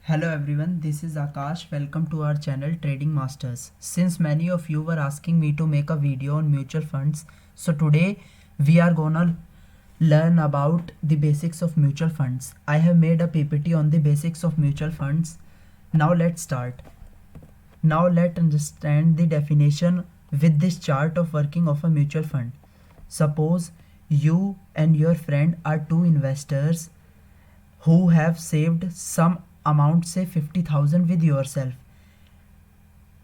Hello everyone, this is Akash. Welcome to our channel Trading Masters. Since many of you were asking me to make a video on mutual funds, so today we are gonna learn about the basics of mutual funds. I have made a PPT on the basics of mutual funds. Now let's start. Now let's understand the definition with this chart of working of a mutual fund. Suppose you and your friend are two investors who have saved some amount, say 50,000 with yourself,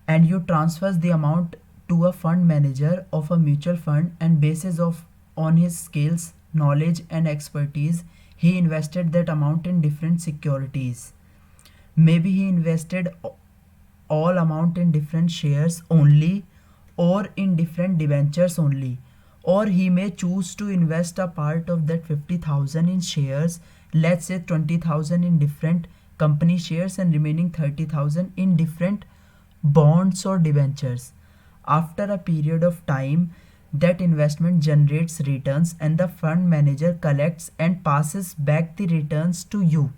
and you transfers the amount to a fund manager of a mutual fund, and basis of on his skills, knowledge and expertise, he invested that amount in different securities. Maybe he invested all amount in different shares only, or in different debentures only, or he may choose to invest a part of that 50,000 in shares, let's say 20,000 in different company shares and remaining 30,000 in different bonds or debentures. After a period of time, that investment generates returns and the fund manager collects and passes back the returns to you.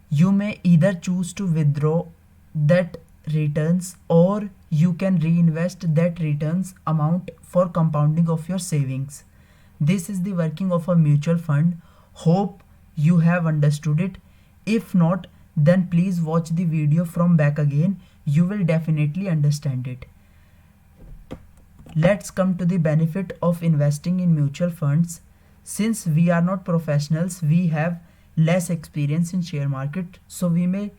You may either choose to withdraw that returns, or you can reinvest that returns amount for compounding of your savings. This is the working of a mutual fund. Hope you have understood it. If not, then please watch the video from back again. You will definitely understand it. Let's come to the benefit of investing in mutual funds. Since we are not professionals, we have less experience in share market, so we may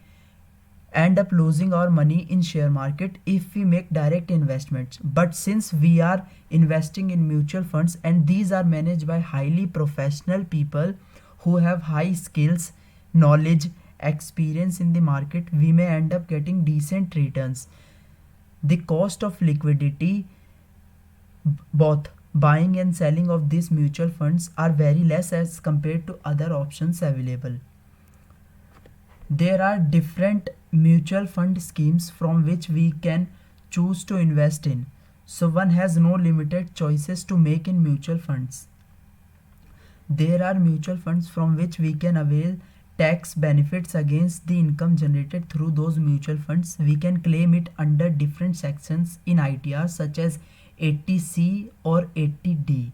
end up losing our money in share market if we make direct investments. But since we are investing in mutual funds and these are managed by highly professional people who have high skills, knowledge, experience in the market, we may end up getting decent returns. The cost of liquidity, both buying and selling of these mutual funds, are very less as compared to other options available. There are different mutual fund schemes from which we can choose to invest in. So one has no limited choices to make in mutual funds. There are mutual funds from which we can avail tax benefits against the income generated through those mutual funds. We can claim it under different sections in ITR such as 80C or 80D.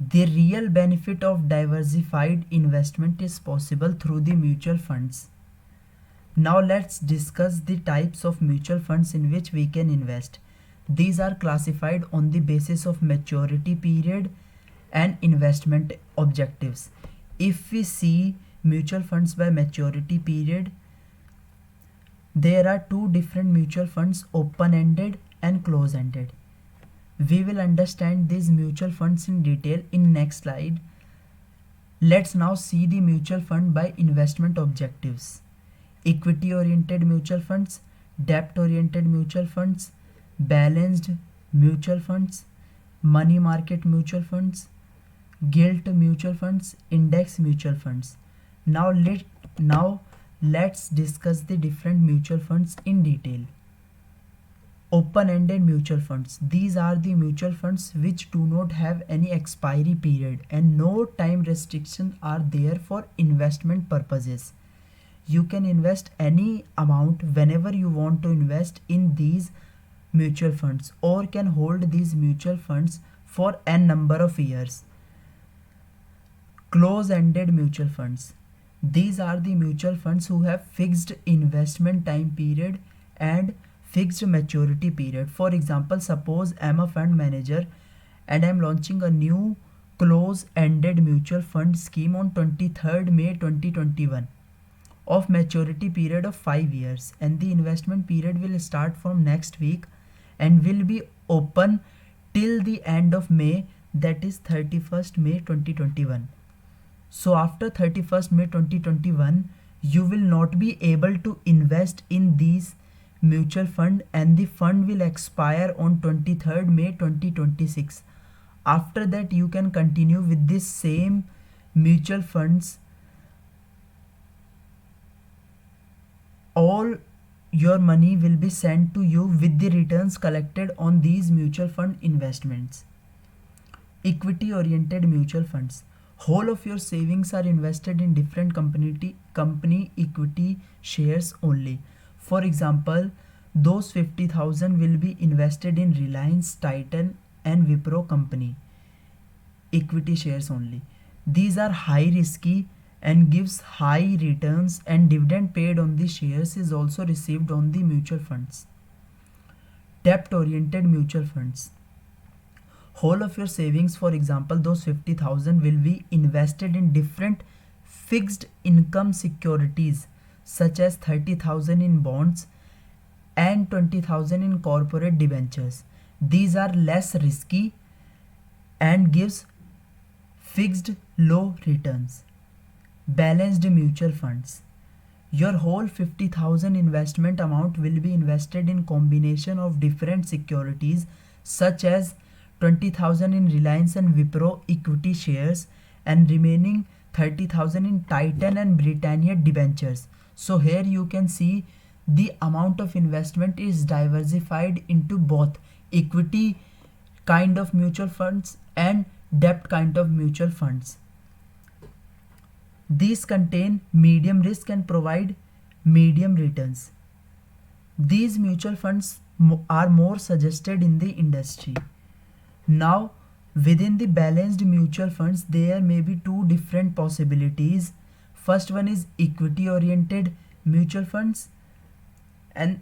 The real benefit of diversified investment is possible through the mutual funds. Now let's discuss the types of mutual funds in which we can invest. These are classified on the basis of maturity period and investment objectives. If we see mutual funds by maturity period, there are two different mutual funds, open-ended and close-ended. We will understand these mutual funds in detail in next slide. Let's now see the mutual fund by investment objectives. Equity oriented mutual funds, debt oriented mutual funds, balanced mutual funds, money market mutual funds, gilt mutual funds, index mutual funds. Now let's discuss the different mutual funds in detail. Open-ended mutual funds. These are the mutual funds which do not have any expiry period and no time restrictions are there for investment purposes. You can invest any amount whenever you want to invest in these mutual funds, or can hold these mutual funds for n number of years. Close-ended mutual funds. These are the mutual funds who have fixed investment time period and fixed maturity period. For example, suppose I am a fund manager and I am launching a new close-ended mutual fund scheme on 23rd May 2021 of maturity period of 5 years, and the investment period will start from next week and will be open till the end of May, that is 31st May 2021. So after 31st May 2021, you will not be able to invest in these mutual fund and the fund will expire on 23rd May 2026. After that, you can continue with this same mutual funds. All your money will be sent to you with the returns collected on these mutual fund investments. Equity oriented mutual funds. Whole of your savings are invested in different company equity shares only. For example, those 50,000 will be invested in Reliance, Titan and Wipro company equity shares only. These are high risky and gives high returns, and dividend paid on the shares is also received on the mutual funds. Debt oriented mutual funds. Whole of your savings, for example those 50,000, will be invested in different fixed income securities such as 30,000 in bonds and 20,000 in corporate debentures. These are less risky and gives fixed low returns. Balanced mutual funds. Your whole 50,000 investment amount will be invested in combination of different securities such as 20,000 in Reliance and Wipro equity shares and remaining 30,000 in Titan and Britannia debentures. So here you can see the amount of investment is diversified into both equity kind of mutual funds and debt kind of mutual funds. These contain medium risk and provide medium returns. These mutual funds are more suggested in the industry. Now, within the balanced mutual funds, there may be two different possibilities. First one is equity oriented mutual funds, and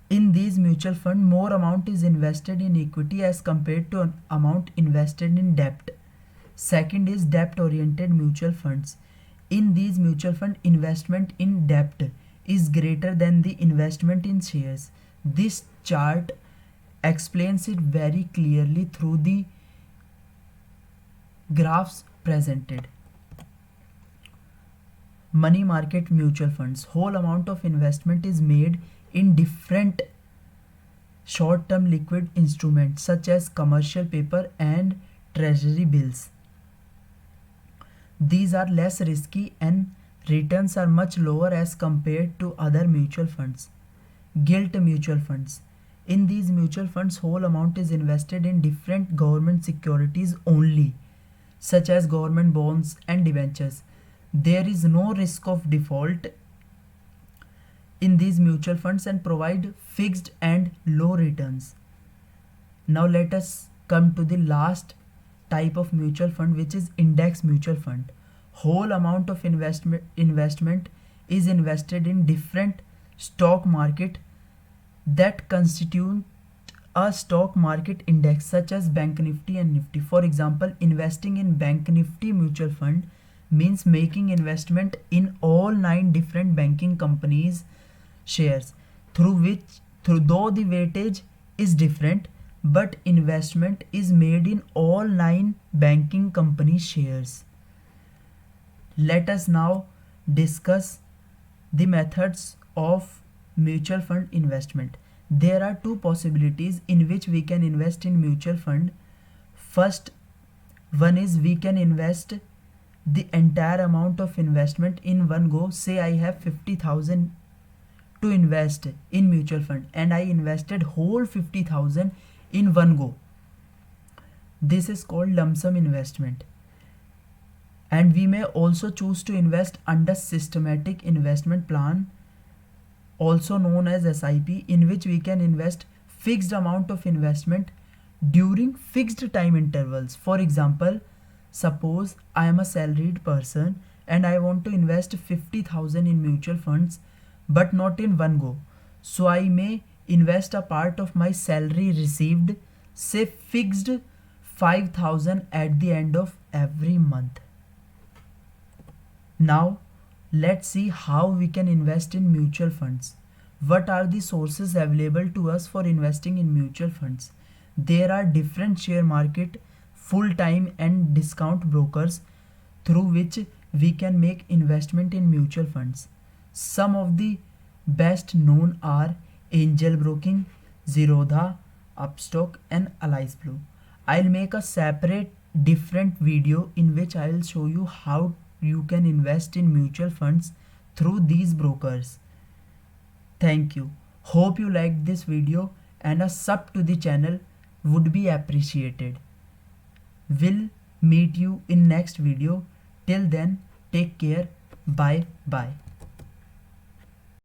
in these mutual fund more amount is invested in equity as compared to an amount invested in debt. Second is debt oriented mutual funds. In these mutual fund, investment in debt is greater than the investment in shares. This chart explains it very clearly through the graphs presented. Money market mutual funds. Whole amount of investment is made in different short term liquid instruments such as commercial paper and treasury bills. These are less risky and returns are much lower as compared to other mutual funds. Gilt mutual funds. In these mutual funds, whole amount is invested in different government securities only, such as government bonds and debentures. There is no risk of default in these mutual funds and provide fixed and low returns. Now let us come to the last type of mutual fund, which is index mutual fund. Whole amount of investment is invested in different stock market that constitute a stock market index such as Bank Nifty and Nifty. For example, investing in Bank Nifty mutual fund means making investment in all 9 different banking companies shares through though the weightage is different, but investment is made in all 9 banking company shares. Let us now discuss the methods of mutual fund investment. There are two possibilities in which we can invest in mutual fund. First one is we can invest the entire amount of investment in one go. Say I have 50,000 to invest in mutual fund and I invested whole 50,000 in one go. This is called lump sum investment. And we may also choose to invest under systematic investment plan, also known as SIP, in which we can invest fixed amount of investment during fixed time intervals. For example, suppose I am a salaried person and I want to invest 50,000 in mutual funds but not in one go. So I may invest a part of my salary received, say fixed 5,000 at the end of every month. Now let's see how we can invest in mutual funds. What are the sources available to us for investing in mutual funds? There are different share market, full-time and discount brokers through which we can make investment in mutual funds. Some of the best known are Angel Broking, Zerodha, Upstock and Alice Blue. I'll make a separate different video in which I'll show you how you can invest in mutual funds through these brokers. Thank you. Hope you liked this video and a sub to the channel would be appreciated. We'll meet you in next video. Till then, take care. Bye bye.